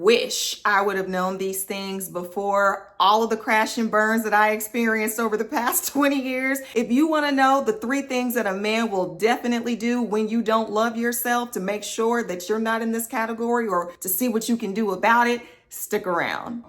wish I would have known these things before all of the crash and burns that I experienced over the past 20 years. If you want to know the 3 things that a man will definitely do when you don't love yourself to make sure that you're not in this category or to see what you can do about it, stick around.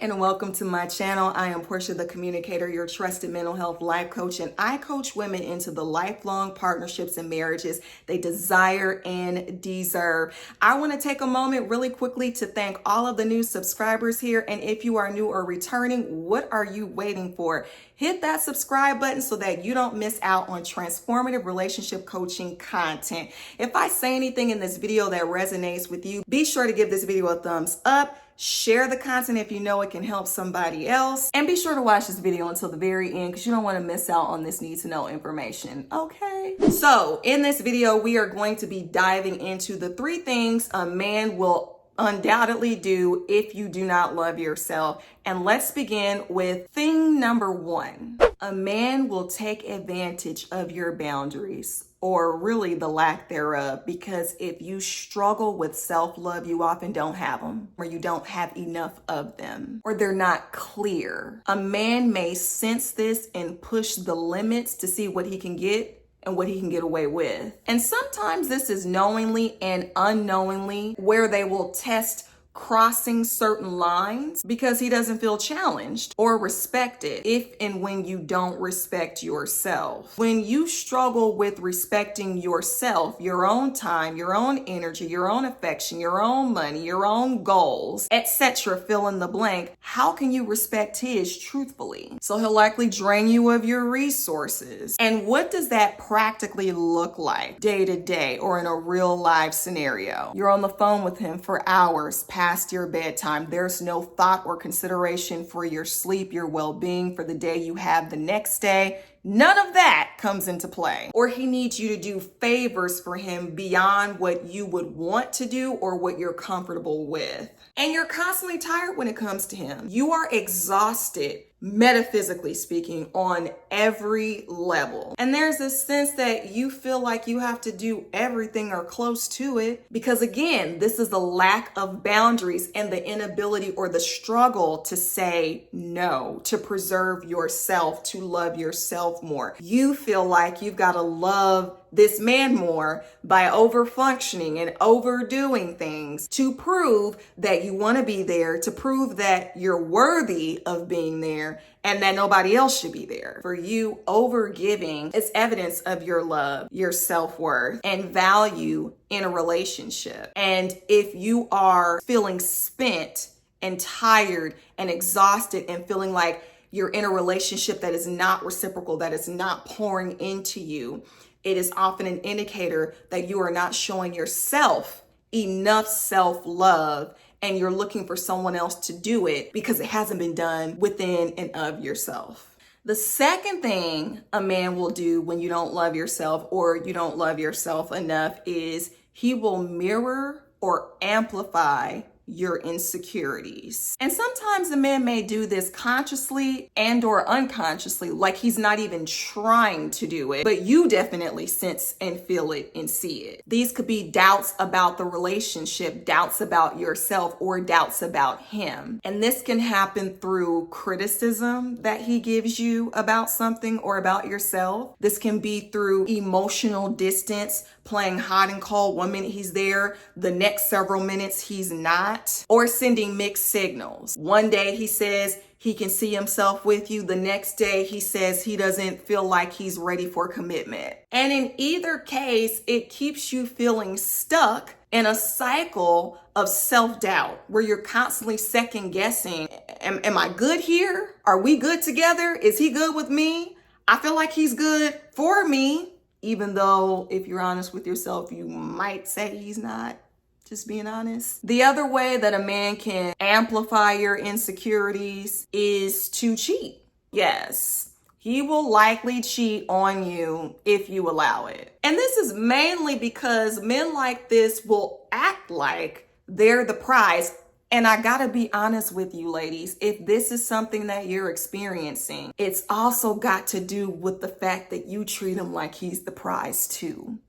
And welcome to my channel. I am Portia the Communicator, your trusted mental health life coach, and I coach women into the lifelong partnerships and marriages they desire and deserve. I want to take a moment really quickly to thank all of the new subscribers here, and if you are new or returning, what are you waiting for? Hit that subscribe button so that you don't miss out on transformative relationship coaching content. If I say anything in this video that resonates with you, be sure to give this video a thumbs up. Share the content if you know it can help somebody else. And be sure to watch this video until the very end because you don't want to miss out on this need to know information, okay? So in this video, we are going to be diving into the 3 things a man will undoubtedly do if you do not love yourself. And let's begin with thing number 1. A man will take advantage of your boundaries, or really the lack thereof, because if you struggle with self-love, you often don't have them, or you don't have enough of them, or they're not clear. A man may sense this and push the limits to see what he can get and what he can get away with. And sometimes this is knowingly and unknowingly, where they will test crossing certain lines because he doesn't feel challenged or respected if and when you don't respect yourself. When you struggle with respecting yourself, your own time, your own energy, your own affection, your own money, your own goals, etc., fill in the blank, how can you respect his truthfully? So he'll likely drain you of your resources. And what does that practically look like day to day or in a real life scenario? You're on the phone with him for hours past your bedtime. There's no thought or consideration for your sleep, your well-being, for the day you have the next day. None of that comes into play. Or he needs you to do favors for him beyond what you would want to do or what you're comfortable with. And you're constantly tired when it comes to him. You are exhausted, metaphysically speaking, on every level. And there's this sense that you feel like you have to do everything or close to it because, again, this is the lack of boundaries and the inability or the struggle to say no, to preserve yourself, to love yourself more. You feel like you've got to love this man more by over-functioning and overdoing things to prove that you want to be there, to prove that you're worthy of being there and that nobody else should be there. For you, over-giving is evidence of your love, your self-worth, and value in a relationship. And if you are feeling spent and tired and exhausted and feeling like you're in a relationship that is not reciprocal, that is not pouring into you, it is often an indicator that you are not showing yourself enough self-love and you're looking for someone else to do it because it hasn't been done within and of yourself. The second thing a man will do when you don't love yourself or you don't love yourself enough is he will mirror or amplify your insecurities. And sometimes a man may do this consciously and or unconsciously, like he's not even trying to do it, but you definitely sense and feel it and see it. These could be doubts about the relationship, doubts about yourself, or doubts about him. And this can happen through criticism that he gives you about something or about yourself. This can be through emotional distance, playing hot and cold. 1 minute he's there, the next several minutes he's not. Or sending mixed signals. One day he says he can see himself with you. The next day he says he doesn't feel like he's ready for commitment. And in either case, it keeps you feeling stuck in a cycle of self-doubt where you're constantly second guessing. Am I good here? Are we good together? Is he good with me? I feel like he's good for me, even though if you're honest with yourself, you might say he's not. Just being honest. The other way that a man can amplify your insecurities is to cheat. Yes, he will likely cheat on you if you allow it. And this is mainly because men like this will act like they're the prize And I gotta be honest with you, ladies, if this is something that you're experiencing, it's also got to do with the fact that you treat him like he's the prize too.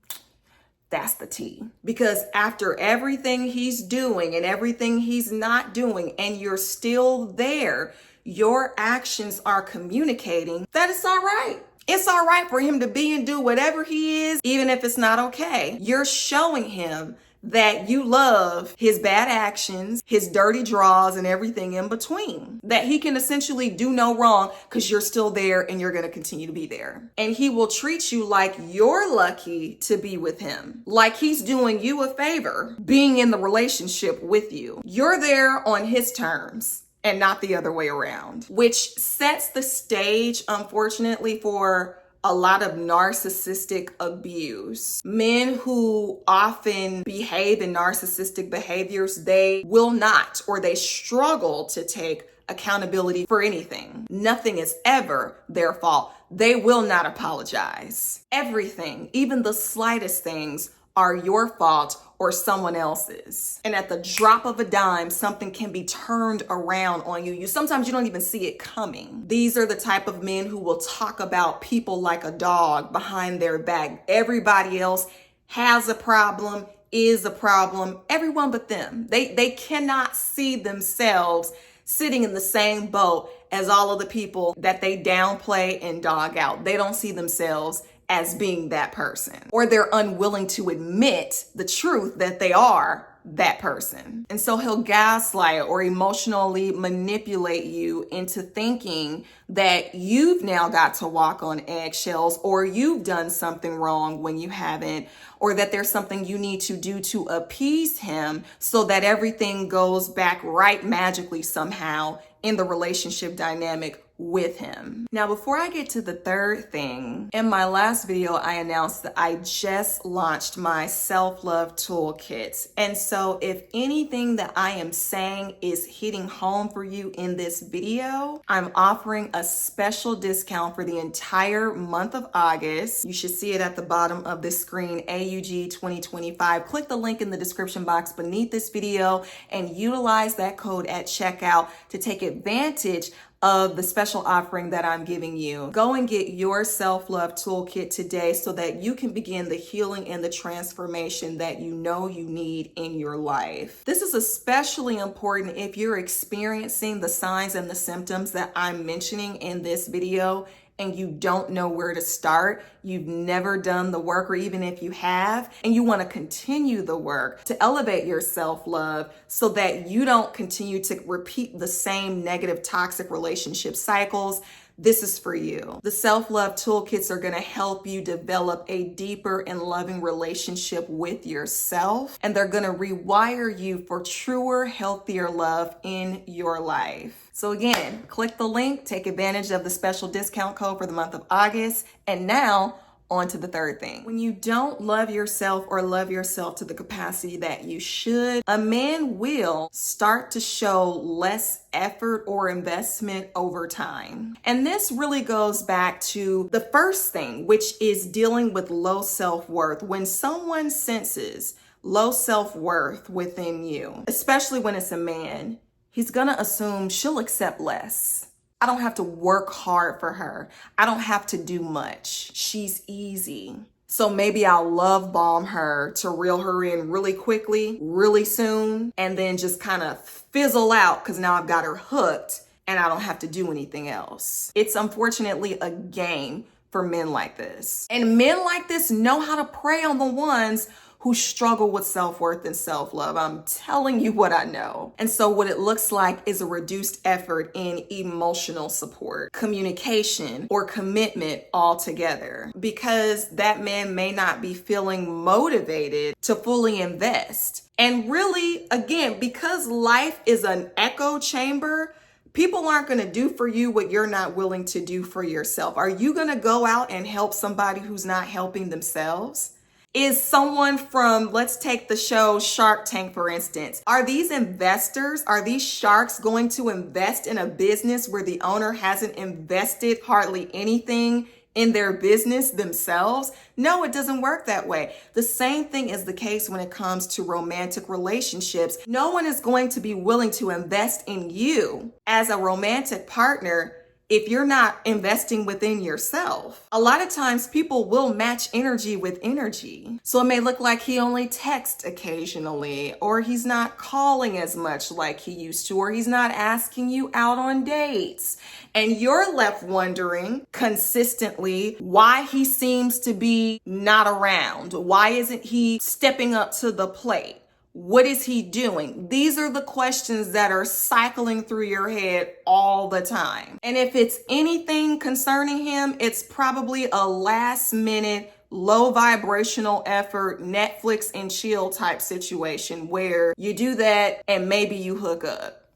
That's the tea. Because after everything he's doing and everything he's not doing, and you're still there, your actions are communicating that it's all right. It's all right for him to be and do whatever he is, even if it's not okay. You're showing him that you love his bad actions, his dirty draws, and everything in between. That he can essentially do no wrong because you're still there and you're going to continue to be there. And he will treat you like you're lucky to be with him. Like he's doing you a favor being in the relationship with you. You're there on his terms and not the other way around, which sets the stage, unfortunately, for a lot of narcissistic abuse. Men who often behave in narcissistic behaviors, they will not, or they struggle to take accountability for anything. Nothing is ever their fault. They will not apologize. Everything, even the slightest things, are your fault or someone else's. And at the drop of a dime, something can be turned around on you. Sometimes you don't even see it coming. These are the type of men who will talk about people like a dog behind their back. Everybody else has a problem, is a problem, everyone but them. They cannot see themselves sitting in the same boat as all of the people that they downplay and dog out. They don't see themselves as being that person, or they're unwilling to admit the truth that they are that person. And so he'll gaslight or emotionally manipulate you into thinking that you've now got to walk on eggshells, or you've done something wrong when you haven't, or that there's something you need to do to appease him so that everything goes back right magically somehow in the relationship dynamic with him. Now, before I get to the third thing, in my last video, I announced that I just launched my self-love toolkit. And so if anything that I am saying is hitting home for you in this video, I'm offering a special discount for the entire month of August. You should see it at the bottom of the screen, AUG 2025. Click the link in the description box beneath this video and utilize that code at checkout to take advantage of the special offering that I'm giving you. Go and get your self-love toolkit today so that you can begin the healing and the transformation that you know you need in your life. This is especially important if you're experiencing the signs and the symptoms that I'm mentioning in this video and you don't know where to start, you've never done the work, or even if you have, and you want to continue the work to elevate your self-love so that you don't continue to repeat the same negative, toxic relationship cycles, this is for you. The self-love toolkits are going to help you develop a deeper and loving relationship with yourself, and they're going to rewire you for truer, healthier love in your life. So again, click the link, take advantage of the special discount code for the month of August, and now on to the third thing. When you don't love yourself or love yourself to the capacity that you should, a man will start to show less effort or investment over time. And this really goes back to the first thing, which is dealing with low self-worth. When someone senses low self-worth within you, especially when it's a man, he's gonna assume she'll accept less. I don't have to work hard for her. I don't have to do much. She's easy. So maybe I'll love bomb her to reel her in really quickly, really soon, and then just kind of fizzle out because now I've got her hooked and I don't have to do anything else. It's unfortunately a game for men like this. And men like this know how to prey on the ones who struggle with self-worth and self-love. I'm telling you what I know. And so what it looks like is a reduced effort in emotional support, communication, or commitment altogether, because that man may not be feeling motivated to fully invest. And really, again, because life is an echo chamber, people aren't going to do for you what you're not willing to do for yourself. Are you going to go out and help somebody who's not helping themselves? Is someone from, let's take the show Shark Tank, for instance. Are these investors, are these sharks going to invest in a business where the owner hasn't invested hardly anything in their business themselves? No, it doesn't work that way. The same thing is the case when it comes to romantic relationships. No one is going to be willing to invest in you as a romantic partner if you're not investing within yourself. A lot of times people will match energy with energy. So it may look like he only texts occasionally, or he's not calling as much like he used to, or he's not asking you out on dates. And you're left wondering consistently why he seems to be not around. Why isn't he stepping up to the plate? What is he doing? These are the questions that are cycling through your head all the time. And if it's anything concerning him, it's probably a last minute, low vibrational effort, Netflix and chill type situation where you do that and maybe you hook up.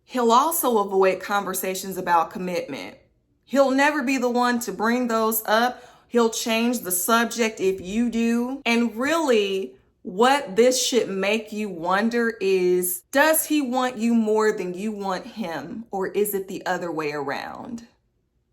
He'll also avoid conversations about commitment. He'll never be the one to bring those up. He'll change the subject if you do. And really, what this should make you wonder is, does he want you more than you want him? Or is it the other way around?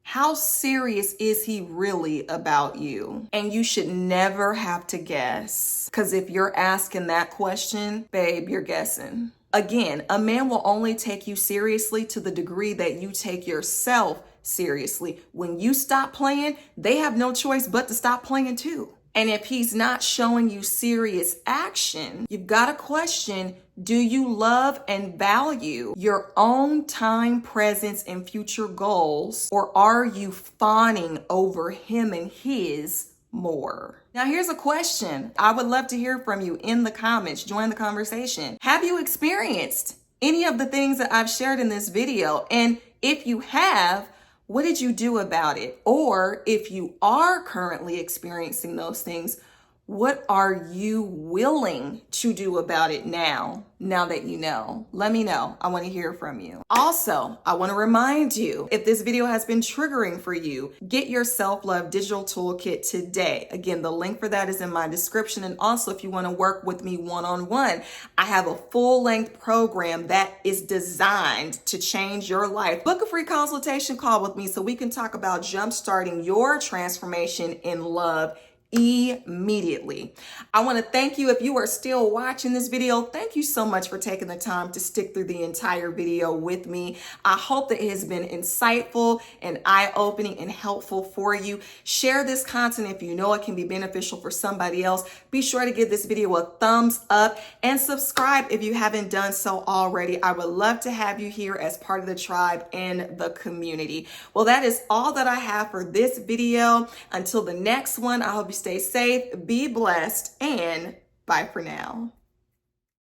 How serious is he really about you? And you should never have to guess. Because if you're asking that question, babe, you're guessing. Again, a man will only take you seriously to the degree that you take yourself seriously. When you stop playing, they have no choice but to stop playing too. And if he's not showing you serious action, you've got to question, do you love and value your own time, presence, and future goals? Or are you fawning over him and his more? Now, here's a question. I would love to hear from you in the comments. Join the conversation. Have you experienced any of the things that I've shared in this video? And if you have, what did you do about it? Or if you are currently experiencing those things, what are you willing to do about it now that you know? Let me know. I want to hear from you. Also, I want to remind you, if this video has been triggering for you, get your self-love digital toolkit today. Again, the link for that is in my description. And also, if you want to work with me one-on-one, I have a full-length program that is designed to change your life. Book a free consultation call with me so we can talk about jumpstarting your transformation in love immediately. I want to thank you if you are still watching this video. Thank you so much for taking the time to stick through the entire video with me. I hope that it has been insightful and eye-opening and helpful for you. Share this content if you know it can be beneficial for somebody else. Be sure to give this video a thumbs up and subscribe if you haven't done so already. I would love to have you here as part of the tribe and the community. Well, that is all that I have for this video. Until the next one, I hope you stay safe, be blessed, and bye for now.